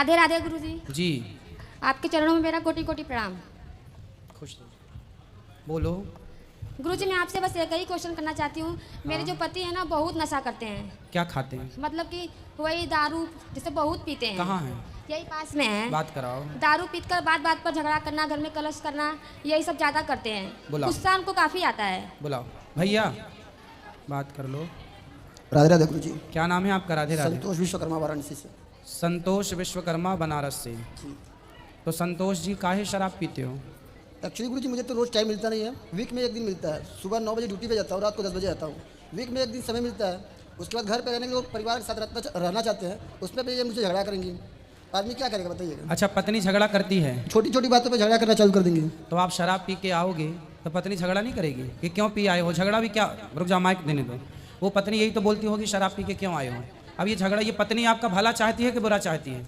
राधे राधे गुरुजी। जी आपके चरणों में मेरा कोटि कोटि प्रणाम। खुश बोलो। गुरुजी मैं आपसे बस एक ही क्वेश्चन करना चाहती हूँ। मेरे जो पति है ना बहुत नशा करते हैं। क्या खाते हैं? मतलब कि वही दारू जैसे बहुत पीते हैं। कहाँ है? यही पास में है। बात कराओ। दारू पीकर बात बात पर झगड़ा करना, घर में कलश करना, यही सब ज्यादा करते हैं। गुस्सा उनको काफी आता है। बुलाओ भैया, बात कर लो। राधे राधे गुरुजी। क्या नाम है आपका? राधे राधे। संतोष विश्वकर्मा वाराणसी से। संतोष विश्वकर्मा बनारस से। तो संतोष जी काहे शराब पीते हो? एक्चुअली गुरुजी मुझे तो रोज टाइम मिलता नहीं है। वीक में एक दिन मिलता है। सुबह 9 बजे ड्यूटी पे जाता हूँ, रात को 10 बजे आता हूँ। वीक में एक दिन समय मिलता है। उसके बाद घर पे रहने के लोग परिवार के साथ रहना चाहते हैं, उसमें भी ये मुझे झगड़ा करेंगी। आदमी क्या करेगा बताइएगा? अच्छा, पत्नी झगड़ा करती है? छोटी छोटी बातों पर झगड़ा करना चालू कर देंगे। तो आप शराब पी के आओगे तो पत्नी झगड़ा नहीं करेगी कि क्यों पी आए हो? झगड़ा भी क्या, रुक जाओ माइक देने दो। वो पत्नी यही तो बोलती होगी शराब पी के क्यों आए हो। अब ये झगड़ा, ये पत्नी आपका भला चाहती है कि बुरा चाहती है?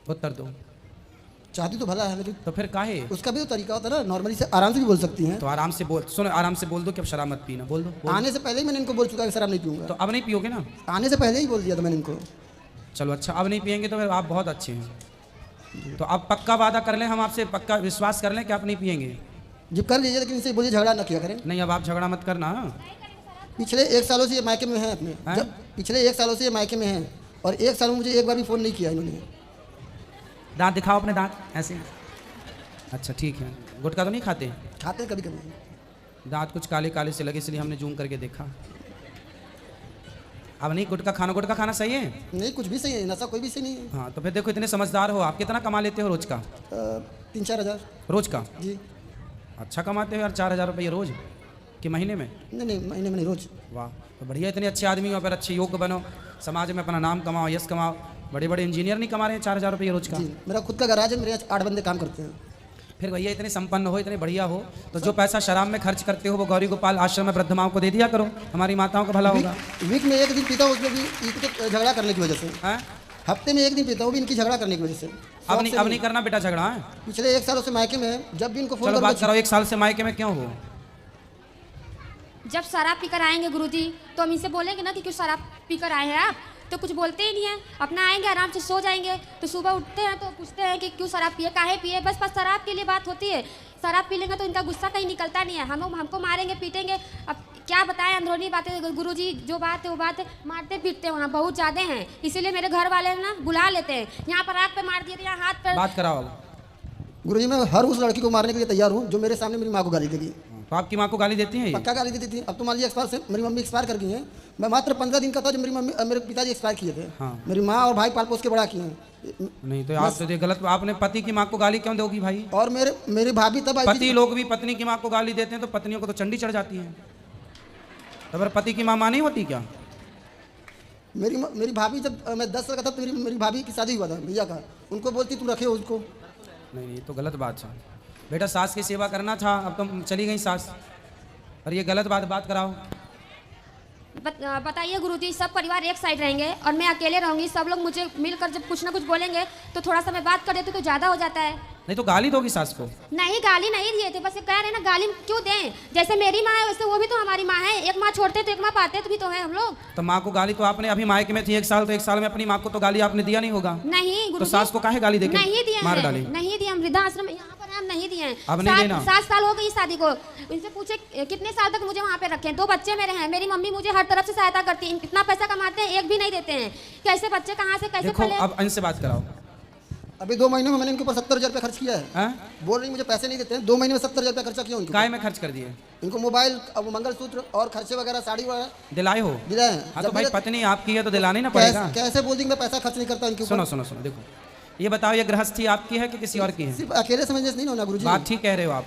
उत्तर दो। चाहती तो भला है, लेकिन तो फिर काहे? उसका भी तो तरीका होता है ना, नॉर्मली से आराम से भी बोल सकती हैं। तो आराम से बोल, सुनो आराम से बोल दो कि अब शराब मत पीना। बोल दो। आने से पहले ही मैंने इनको बोल चुका है शराब नहीं पीऊंगा। तो अब नहीं पियोगे ना? आने से पहले ही बोल दिया था मैंने इनको। चलो अच्छा, अब नहीं पियेंगे तो फिर आप बहुत अच्छे हैं। तो अब पक्का वादा कर लें, हम आपसे पक्का विश्वास कर लें कि आप नहीं पियेंगे? जब कर लीजिए, लेकिन इनसे बोलिए झगड़ा ना किया करें। नहीं, अब आप झगड़ा मत करना। पिछले 1 सालों से ये मायके में हैं अपने। पिछले 1 सालों से ये मायके में हैं और 1 साल में मुझे एक बार भी फ़ोन नहीं किया इन्होंने। दांत दिखाओ अपने, दांत ऐसे। अच्छा ठीक है। गुटखा तो नहीं खाते? खाते हैं कभी कभी। दांत कुछ काले काले से लगे इसलिए हमने जूम करके देखा। अब नहीं गुटखा खाना, गुटखा खाना सही है? नहीं, कुछ भी सही है, नशा कोई भी सही नहीं है। हाँ तो फिर देखो, इतने समझदार हो आप, कितना कमा लेते हो रोज का? 3-4 हज़ार रोज का? जी। अच्छा कमाते हो यार, 4,000 रुपये रोज कि महीने में? नहीं, महीने में नहीं, रोज। वाह, तो बढ़िया, इतने अच्छे आदमी हो, फिर अच्छे योग्य बनो, समाज में अपना नाम कमाओ, यश कमाओ। बड़े बड़े इंजीनियर नहीं कमा रहे हैं 4,000 रुपये रोज का? जी, मेरा खुद का गैराज है, मेरे यहाँ 8 बंदे काम करते हैं। फिर भैया इतने संपन्न हो, इतने बढ़िया हो, तो जो पैसा शराब में खर्च करते हो वो गौरी गोपाल आश्रम में वृद्ध माओं को दे दिया करो, हमारी माताओं का भला होगा। वीक में एक दिन पीता हूँ, उसमें भी इनके झगड़ा करने की वजह से। हफ्ते में एक दिन पीता हूँ, भी इनकी झगड़ा करने की वजह से। अब नहीं करना बेटा झगड़ा है। पिछले 1 सालों से मायके में है, जब भी इनको फोन चलो बात करो, 1 साल से मायके में क्यों हो? जब शराब पीकर आएंगे गुरुजी तो हम इनसे बोलेंगे ना कि क्यों शराब पीकर आए हैं आप, तो कुछ बोलते ही नहीं है। अपना आएंगे आराम से सो जाएंगे, तो सुबह उठते हैं तो पूछते हैं कि क्यों शराब पिए, काहे पिए। बस शराब के लिए बात होती है। शराब पी लेंगे तो इनका गुस्सा कहीं निकलता नहीं है। हमको मारेंगे पीटेंगे। अब क्या बताएं अंदरूनी बातें गुरुजी, जो बात है वो बात है। मारते पीटते वहाँ बहुत ज़्यादा हैं, इसीलिए मेरे घर वाले ना बुला लेते हैं। यहाँ पर आग पे मार दिए थे, यहाँ हाथ पे। बात कराओ। गुरुजी मैं हर उस लड़की को मारने के लिए तैयार हूँ जो मेरे सामने मेरी माँ को गाली देगी। तो आपकी माँ को गाली देती हैं? पक्का गाली देती थी। अब तो मान लीजिए एक्सपायर से मेरी मम्मी एक्सपायर कर गई हैं। मैं मात्र 15 दिन का था जब मेरे पिताजी एक्सपायर किए थे। हाँ। मेरी माँ और भाई पाल पोस के बड़ा किए हैं। नहीं तो आप तो गलत, आपने पति की माँ को गाली क्यों दोगी भाई? और मेरे भाभी तब आई थी। पति लोग भी पत्नी की माँ को गाली देते हैं तो पत्नियों को तो चंडी चढ़ जाती है। तो फिर पति की माँ नहीं होती क्या? मेरी भाभी, जब मैं 10 साल का था तो मेरी भाभी की शादी हुआ था भैया का, उनको बोलती तुम रखे हो उसको। नहीं, तो गलत बात है बेटा, सास की सेवा करना था, अब तो चली गई सास, और ये गलत बात कराओ। बताइए गुरुजी, सब परिवार एक साइड रहेंगे और मैं अकेले रहूंगी। सब लोग मुझे मिलकर जब कुछ ना कुछ बोलेंगे तो थोड़ा सा मैं बात कर देती तो ज़्यादा हो जाता है। नहीं तो गाली दोगी सास को? नहीं, गाली नहीं दिए थे, बस ये कह रहे हैं ना गाली क्यों दें। जैसे मेरी माँ है वैसे वो भी तो हमारी माँ है। एक माँ छोड़ते तो एक माँ पाते तो भी तो है हम लोग। तो माँ को गाली तो आपने, अभी मायके में थी 1 साल, तो 1 साल में अपनी माँ को तो गाली आपने दिया नहीं होगा? नहीं तो सास को काहे गाली देके नहीं दिए, मार डाली? नहीं दिए, हम वृद्धाश्रम यहाँ पर हम नहीं दिए। अब नहीं देना। 7 साल हो गई शादी को। इनसे पूछे कितने साल तक मुझे वहाँ पे रखें। 2 बच्चे मेरे हैं, मेरी मम्मी मुझे हर तरफ से सहायता करती है। इतना पैसा कमाते हैं, एक भी नहीं देते हैं। कैसे बच्चे कहाँ से कैसे पले? अब इनसे बात कराओ। अभी 2 महीने में मैंने इनके ऊपर 70,000 रुपये खर्च किया है। बोल रही मुझे पैसे नहीं देते हैं। 2 महीने में 70,000 रुपये खर्चा किया उनको। काय में खर्च कर दिए? इनको मोबाइल, अब मंगलसूत्र और खर्चे वगैरह, साड़ी वगैरह दिलाए हो? दिलाए हैं। हाँ तो भाई पत्नी आपकी है तो दिलानी ना पड़ेगा। कैसे बोल देंगे मैं पैसा खर्च नहीं करता इनके ऊपर। सुनो देखो, ये बताओ, ये गृहस्थी आपकी है कि किसी और की है? सिर्फ अकेले समझने से नहीं होना गुरुजी। बात ठीक कह रहे हो आप,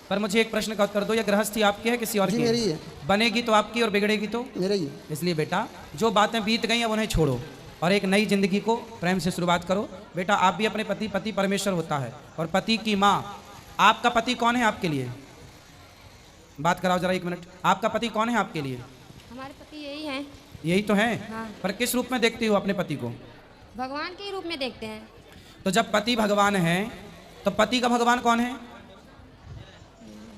पर मुझे एक प्रश्न का उत्तर दो, ये गृहस्थी आपकी है किसी और की? मेरी है। बनेगी तो आपकी और बिगड़ेगी तो मेरी ही। इसलिए बेटा, जो बातें बीत गई अब उन्हें छोड़ो और एक नई जिंदगी को प्रेम से शुरुआत करो। बेटा आप भी अपने पति परमेश्वर होता है और पति की माँ। आपका पति कौन है आपके लिए? बात कराओ जरा 1 मिनट। आपका पति कौन है आपके लिए? हमारे पति यही हैं। यही तो है। हाँ। पर किस रूप में देखती हो अपने पति को? भगवान के रूप में देखते हैं। तो जब पति भगवान है तो पति का भगवान कौन है?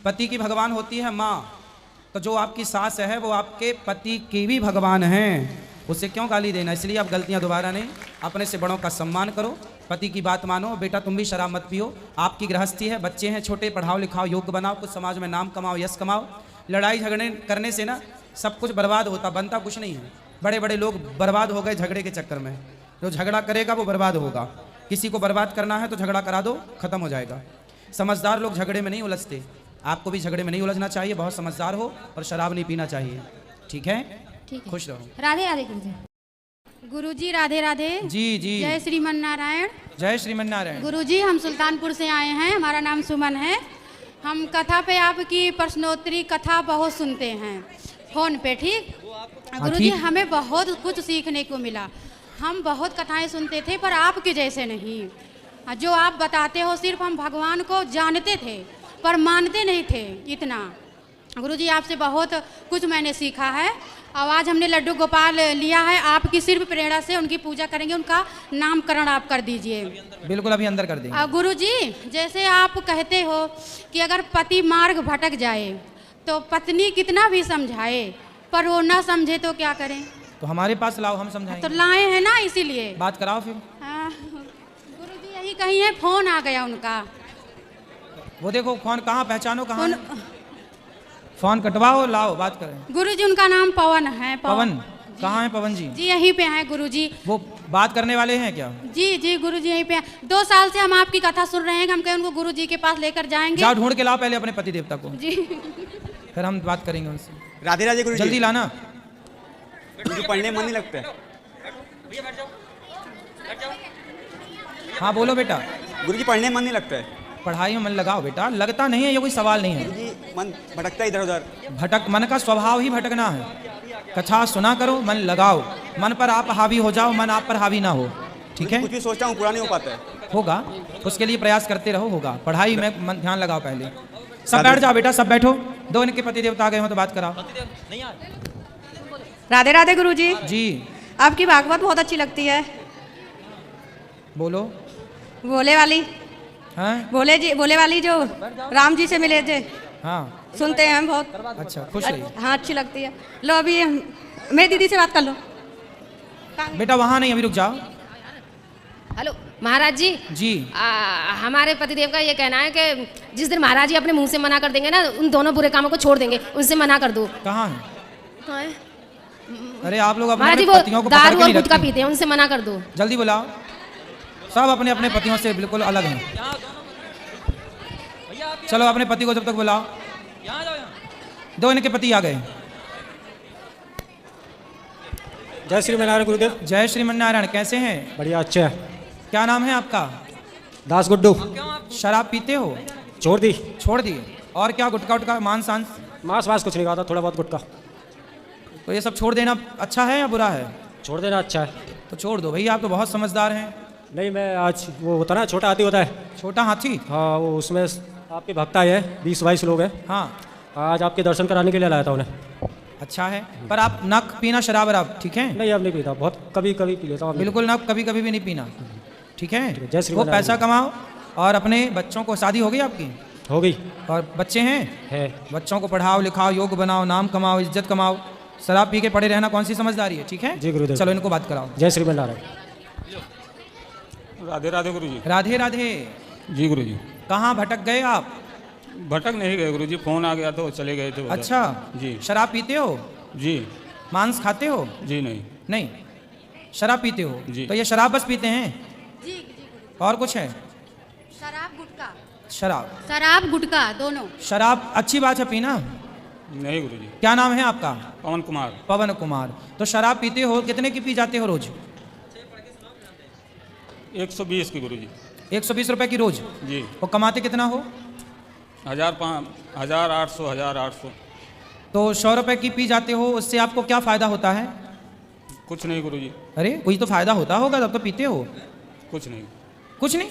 पति की भगवान होती है माँ। तो जो आपकी सास है वो आपके पति की भी भगवान है। उसे क्यों गाली देना। इसलिए आप गलतियां दोबारा नहीं, अपने से बड़ों का सम्मान करो, पति की बात मानो। बेटा तुम भी शराब मत पियो, आपकी गृहस्थी है, बच्चे हैं छोटे, पढ़ाओ लिखाओ, योग्य बनाओ, कुछ समाज में नाम कमाओ, यश कमाओ। लड़ाई झगड़े करने से ना सब कुछ बर्बाद होता, बनता कुछ नहीं है। बड़े बड़े लोग बर्बाद हो गए झगड़े के चक्कर में। जो झगड़ा करेगा वो बर्बाद होगा। किसी को बर्बाद करना है तो झगड़ा करा दो, खत्म हो जाएगा। समझदार लोग झगड़े में नहीं उलझते। आपको भी झगड़े में नहीं उलझना चाहिए, बहुत समझदार हो और शराब नहीं पीना चाहिए। ठीक है, ठीक है। खुश रहो। राधे राधे गुरुजी। गुरुजी राधे राधे। जी जी, जय श्रीमन नारायण। जय श्रीमन नारायण। गुरुजी हम सुल्तानपुर से आए हैं, हमारा नाम सुमन है। हम कथा पे आपकी प्रश्नोत्तरी कथा बहुत सुनते हैं फोन पे, ठीक। गुरुजी ठीक। हमें बहुत कुछ सीखने को मिला। हम बहुत कथाएं सुनते थे पर आपके जैसे नहीं। जो आप बताते हो सिर्फ हम भगवान को जानते थे पर मानते नहीं थे इतना। गुरुजी आपसे बहुत कुछ मैंने सीखा है। और आज हमने लड्डू गोपाल लिया है, आपकी सिर्फ प्रेरणा से उनकी पूजा करेंगे, उनका नामकरण आप कर दीजिए। बिल्कुल, अभी अंदर कर देंगे। गुरुजी जैसे आप कहते हो कि अगर पति मार्ग भटक जाए तो पत्नी कितना भी समझाए पर वो ना समझे तो क्या करें। तो हमारे पास लाओ, हम तो समझाएंगे। लाए हैं ना, इसीलिए बात कराओ फिर। गुरुजी यही कहीं है, फोन आ गया उनका। वो देखो फोन कहाँ, पहचानो कहाँ है? फोन कटवाओ, लाओ बात करें। गुरुजी उनका नाम पवन है। पवन कहाँ है? पवन जी जी यहीं पे हैं गुरुजी। वो बात करने वाले हैं क्या? जी जी गुरुजी यहीं पे हैं। 2 साल से हम आपकी कथा सुन रहे हैं, हम कहे उनको गुरुजी के पास लेकर जाएंगे। जाओ ढूंढ के लाओ पहले अपने पति देवता को, जी फिर हम बात करेंगे उनसे। राधे राधे गुरुजी। जल्दी लाना। मुझे पढ़ने मन नहीं लगता है। हाँ बोलो बेटा। गुरुजी पढ़ने मन नहीं लगता है। पढ़ाई में मन लगाओ बेटा, लगता नहीं है ये कोई सवाल नहीं है। गुरुजी मन भटकता है इधर उधर। भटक, मन का स्वभाव ही भटकना है। कथा सुना करो, मन लगाओ, मन पर आप हावी हो जाओ, मन आप पर हावी ना हो। ठीक है, कुछ भी सोचता हूँ पूरा नहीं हो पाता है। होगा, उसके लिए प्रयास करते रहो, होगा। पढ़ाई में मन ध्यान लगाओ पहले। सब बैठ जाओ बेटा, सब बैठो। 2 इनके पति देवता आ गए हो तो बात कराओ। राधे राधे गुरुजी। जी आपकी भागवत बहुत अच्छी लगती है। बोलो। भोले वाली, हैं? भोले वाली जो राम जी से मिले थे, हाँ सुनते हैं हम बहुत। अच्छा, खुश रहिए हाँ अच्छी लगती है। लो अभी मेरी दीदी से बात कर लो। बेटा। वहाँ नहीं, अभी रुक जाओ। हेलो महाराज जी। जी हमारे पतिदेव का ये कहना है कि जिस दिन महाराज जी अपने मुंह से मना कर देंगे ना, उन दोनों बुरे कामों को छोड़ देंगे, उनसे मना कर दो। कहाँ है? कहाँ है? अरे आप लोग अपने महाराज जी अपने वो पतियों को पकड़ दारू के और नहीं गुटखा रखते। पीते हैं, उनसे मना कर दो। जल्दी बुलाओ। सब अपने अपने पतियों से बिल्कुल अलग हैं। चलो अपने पति को जब तक बुलाओ। 2 इनके पति आ गए। जय श्री नारायण गुरुदेव। जय श्रीमन्नारायण। कैसे हैं? बढ़िया, अच्छा है। क्या नाम है आपका? दास गुड्डू। शराब पीते हो? छोड़ दी। छोड़ दिए। और क्या गुटखा उटका, मांस सांस? मांस वास कुछ नहीं खाता, थोड़ा बहुत गुटका। तो ये सब छोड़ देना अच्छा है या बुरा है? छोड़ देना अच्छा है। तो छोड़ दो भैया, आप तो बहुत समझदार हैं। नहीं, मैं आज वो होता ना छोटा हाथी होता है। छोटा हाथी? हाँ, वो उसमें आपके भक्त आए हैं, 20-22 लोग हैं। हाँ। आज आपके दर्शन कराने के लिए लाया था उन्हें। अच्छा है, पर आप ना पीना शराब वराब, ठीक है? नहीं, अब नहीं पीता, बहुत कभी कभी पी लेता हूँ। बिल्कुल ना, कभी कभी भी नहीं पीना, ठीक है? जय श्री वो राम। पैसा कमाओ और अपने बच्चों को, शादी हो गई आपकी? हो गई और बच्चे हैं? है। बच्चों को पढ़ाओ लिखाओ, योग बनाओ, नाम कमाओ, इज्जत कमाओ। शराब पी के पड़े रहना कौन सी समझदारी है? ठीक है जी गुरुदेव। चलो इनको बात कराओ। जय श्री नारायण। राधे राधे गुरुजी। राधे राधे। जी गुरुजी। कहाँ भटक गए आप? भटक नहीं गए गुरुजी, फोन आ गया तो चले गए थे उधर। अच्छा जी। शराब पीते हो? जी। मांस खाते हो? जी नहीं। नहीं, शराब पीते हो? जी। तो ये शराब बस पीते हैं? जी और कुछ है? शराब गुटखा। शराब गुटखा दोनों। शराब अच्छी बात है पीना। नहीं गुरुजी। क्या नाम है आपका? पवन कुमार। पवन कुमार। तो शराब पीते हो, कितने की पी जाते हो रोज? 120 की गुरुजी। 120 रुपए की रोज? जी। और कमाते कितना हो? 1800। तो 100 रुपए की पी जाते हो, उससे आपको क्या फायदा होता है? कुछ नहीं गुरुजी। अरे कोई तो फायदा होता होगा, तब तो पीते हो। कुछ नहीं। कुछ नहीं?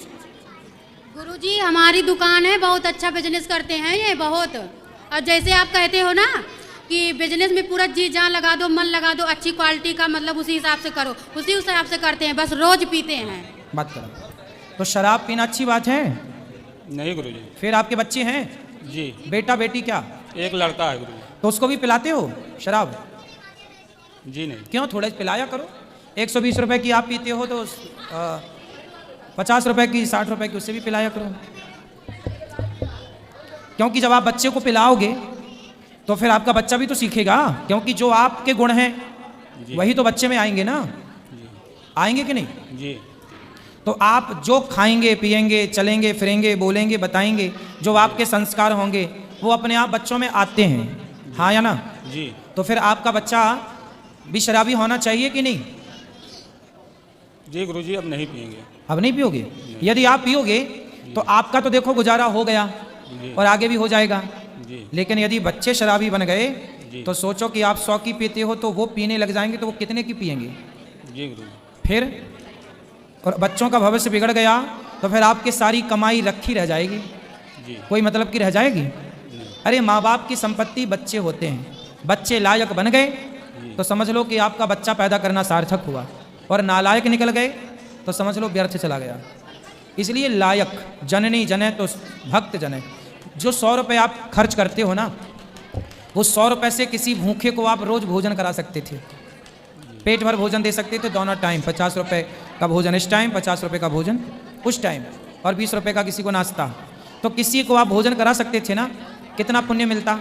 गुरुजी हमारी दुकान है, बहुत अच्छा बिजनेस करते हैं ये, बहुत। और जैसे आप कहते हो ना कि बिजनेस में पूरा जी जान लगा दो, मन लगा दो, अच्छी क्वालिटी का, मतलब उसी हिसाब से करो, उसी हिसाब से करते हैं, बस रोज पीते हैं। बात करो। तो शराब पीना अच्छी बात है? नहीं गुरुजी। फिर आपके बच्चे हैं? जी। बेटा बेटी क्या? एक लड़का है गुरुजी। तो उसको भी पिलाते हो शराब? जी नहीं। क्यों? थोड़ा पिलाया करो। 120 रुपए की आप पीते हो तो 50 रुपए की, 60 रुपए की उससे भी पिलाया करो। क्योंकि जब आप बच्चे को पिलाओगे तो फिर आपका बच्चा भी तो सीखेगा, क्योंकि जो आपके गुण हैं वही तो बच्चे में आएंगे ना, आएंगे कि नहीं? जी। तो आप जो खाएंगे, पिएंगे, चलेंगे, फिरेंगे, बोलेंगे, बताएंगे, जो आपके संस्कार होंगे वो अपने आप बच्चों में आते हैं, हाँ या ना? जी। तो फिर आपका बच्चा भी शराबी होना चाहिए कि नहीं? जी गुरुजी अब नहीं पिएंगे। अब नहीं पियोगे? यदि आप पियोगे तो आपका तो देखो गुजारा हो गया और आगे भी हो जाएगा। जी। लेकिन यदि बच्चे शराबी बन गए तो सोचो कि आप 100 की पीते हो तो वो पीने लग जाएंगे तो वो कितने की पिएंगे? जी गुरुजी। फिर और बच्चों का भविष्य बिगड़ गया तो फिर आपकी सारी कमाई रखी रह जाएगी, जी। कोई मतलब की रह जाएगी? अरे माँ बाप की संपत्ति बच्चे होते हैं, बच्चे लायक बन गए तो समझ लो कि आपका बच्चा पैदा करना सार्थक हुआ, और नालायक निकल गए तो समझ लो व्यर्थ चला गया। इसलिए लायक जननी जने तो भक्त जने। जो 100 रुपये आप खर्च करते हो ना, वो 100 रुपये से किसी भूखे को आप रोज भोजन करा सकते थे, पेट भर भोजन दे सकते थे दोनों टाइम। 50 रुपये का भोजन इस टाइम, 50 रुपये का भोजन उस टाइम, और 20 रुपये का किसी को नाश्ता। तो किसी को आप भोजन करा सकते थे ना, कितना पुण्य मिलता,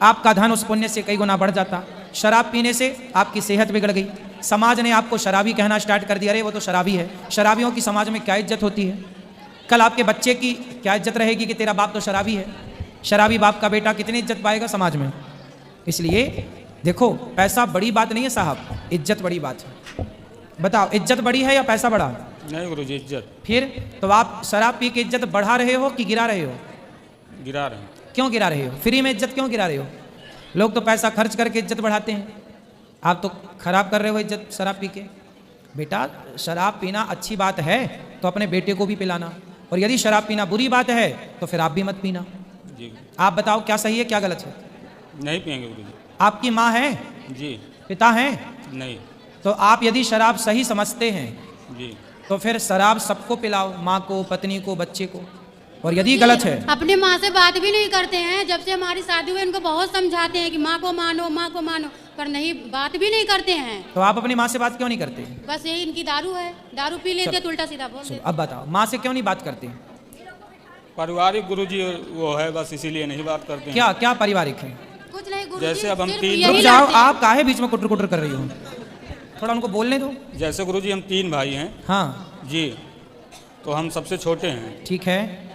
आपका धन उस पुण्य से कई गुना बढ़ जाता। शराब पीने से आपकी सेहत बिगड़ गई, समाज ने आपको शराबी कहना स्टार्ट कर दिया, अरे वो तो शराबी है। शराबियों की समाज में क्या इज्जत होती है? कल आपके बच्चे की क्या इज्जत रहेगी कि तेरा बाप तो शराबी है? शराबी बाप का बेटा कितनी इज्जत पाएगा समाज में? इसलिए देखो, पैसा बड़ी बात नहीं है साहब, इज्जत बड़ी बात है। बताओ, इज्जत बड़ी है या पैसा बड़ा? नहीं गुरुजी, इज्जत। फिर तो आप शराब पी के इज्जत बढ़ा रहे हो कि गिरा रहे हो? गिरा रहे हैं। क्यों गिरा रहे हो? फ्री में इज्जत क्यों गिरा रहे हो? लोग तो पैसा खर्च करके इज्जत बढ़ाते हैं, आप तो खराब कर रहे हो इज्जत शराब पी के। बेटा, शराब पीना अच्छी बात है तो अपने बेटे को भी पिलाना, और यदि शराब पीना बुरी बात है तो फिर आप भी मत पीना। जी। आप बताओ क्या सही है क्या गलत है? नहीं पिएंगे गुरुजी। आपकी माँ है? जी। पिता हैं? नहीं। तो आप यदि शराब सही समझते हैं जी। तो फिर शराब सबको पिलाओ, माँ को, पत्नी को, बच्चे को। और यदि गलत है, अपने माँ से बात भी नहीं करते हैं। जब से हमारी शादी हुई उनको बहुत समझाते हैं कि माँ को मानो, माँ को मानो, पर नहीं, बात भी नहीं करते हैं। तो आप अपनी माँ से बात क्यों नहीं करते? बस यही इनकी दारू है, दारू पी लेते तो उल्टा सीधा बोल देते। अब बताओ, माँ से क्यों नहीं बात करते? पारिवारिक गुरुजी वो है, बस इसीलिए नहीं बात करते हैं। क्या क्या पारिवारिक है? कुछ नहीं गुरुजी, जैसे अब हम सिर्फ 3 यही रुक जाओ, लाते हैं। आप काहे बीच में कुटर कुटर कर रही हो? थोड़ा उनको बोलने दो। जैसे गुरुजी हम 3 भाई हैं। हाँ जी। तो हम सबसे छोटे हैं। ठीक है।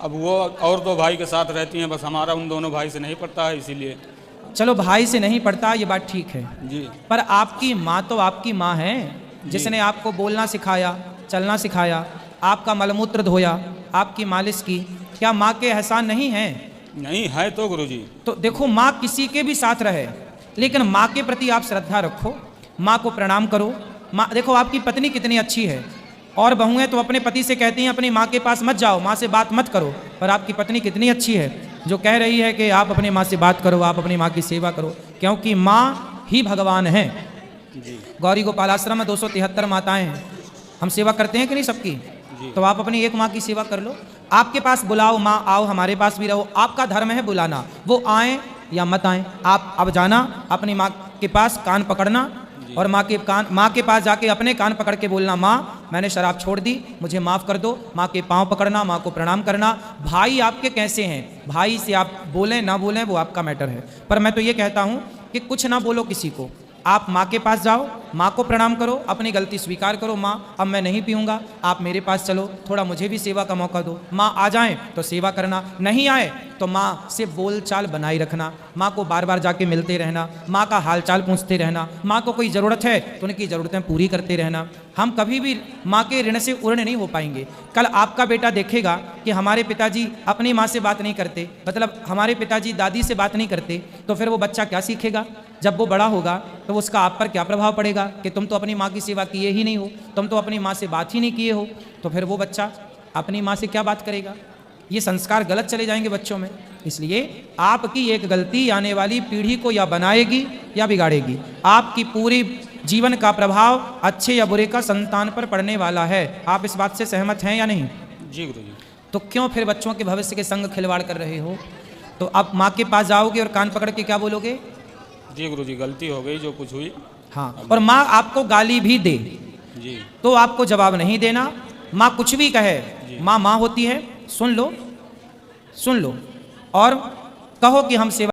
अब वो और 2 भाई के साथ रहती हैं, बस हमारा उन दोनों भाई से नहीं पड़ता है, इसीलिए। चलो, भाई से नहीं पड़ता ये बात ठीक है, जी। पर आपकी माँ तो आपकी माँ है, जिसने आपको बोलना सिखाया, चलना सिखाया, आपका मलमूत्र धोया, आपकी मालिश की। क्या माँ के एहसान नहीं है? नहीं है तो गुरुजी। तो देखो, माँ किसी के भी साथ रहे, लेकिन माँ के प्रति आप श्रद्धा रखो, माँ को प्रणाम करो। माँ, देखो आपकी पत्नी कितनी अच्छी है, और बहुएं तो अपने पति से कहती हैं अपनी माँ के पास मत जाओ, माँ से बात मत करो, पर आपकी पत्नी कितनी अच्छी है जो कह रही है कि आप अपनी माँ से बात करो, आप अपनी माँ की सेवा करो, क्योंकि माँ ही भगवान है। गौरी गोपाल आश्रम में 273 माताएं हैं, हम सेवा करते हैं कि नहीं सबकी? तो आप अपनी एक माँ की सेवा कर लो। आपके पास बुलाओ, माँ आओ हमारे पास भी रहो, आपका धर्म है बुलाना, वो आए या मत आए। आप अब जाना अपनी माँ के पास, कान पकड़ना, और माँ के पास जाके अपने कान पकड़ के बोलना, माँ मैंने शराब छोड़ दी, मुझे माफ़ कर दो। माँ के पाँव पकड़ना, माँ को प्रणाम करना। भाई आपके कैसे हैं, भाई से आप बोलें ना बोलें वो आपका मैटर है, पर मैं तो ये कहता हूँ कि कुछ ना बोलो किसी को। आप माँ के पास जाओ, माँ को प्रणाम करो, अपनी गलती स्वीकार करो, माँ अब मैं नहीं पीऊँगा, आप मेरे पास चलो, थोड़ा मुझे भी सेवा का मौका दो। माँ आ जाएं तो सेवा करना, नहीं आए तो माँ से बोलचाल बनाए रखना, माँ को बार बार जाके मिलते रहना, माँ का हालचाल पूछते रहना, माँ को कोई ज़रूरत है तो उनकी ज़रूरतें पूरी करते रहना। हम कभी भी माँ के ऋण से उर्ण नहीं हो पाएंगे। कल आपका बेटा देखेगा कि हमारे पिताजी अपनी माँ से बात नहीं करते, मतलब हमारे पिताजी दादी से बात नहीं करते, तो फिर वो बच्चा क्या सीखेगा? जब वो बड़ा होगा तो उसका आप पर क्या प्रभाव पड़ेगा कि तुम तो अपनी माँ की सेवा किए ही नहीं हो, तुम तो अपनी माँ से बात ही नहीं किए हो, तो फिर वो बच्चा अपनी माँ से क्या बात करेगा? ये संस्कार गलत चले जाएंगे बच्चों में। इसलिए आपकी एक गलती आने वाली पीढ़ी को या बनाएगी या बिगाड़ेगी। आपकी पूरी जीवन का प्रभाव अच्छे या बुरे का संतान पर पड़ने वाला है। आप इस बात से सहमत हैं या नहीं? जी गुरुजी। तो क्यों फिर बच्चों के भविष्य के संग खिलवाड़ कर रहे हो? तो आप माँ के पास जाओगे और कान पकड़ के क्या बोलोगे? जी गुरुजी, गलती हो गई जो कुछ हुई। हाँ, और माँ आपको गाली भी दे जी तो आपको जवाब नहीं देना। माँ कुछ भी कहे, माँ माँ होती है, सुन लो और कहो कि हम सेवा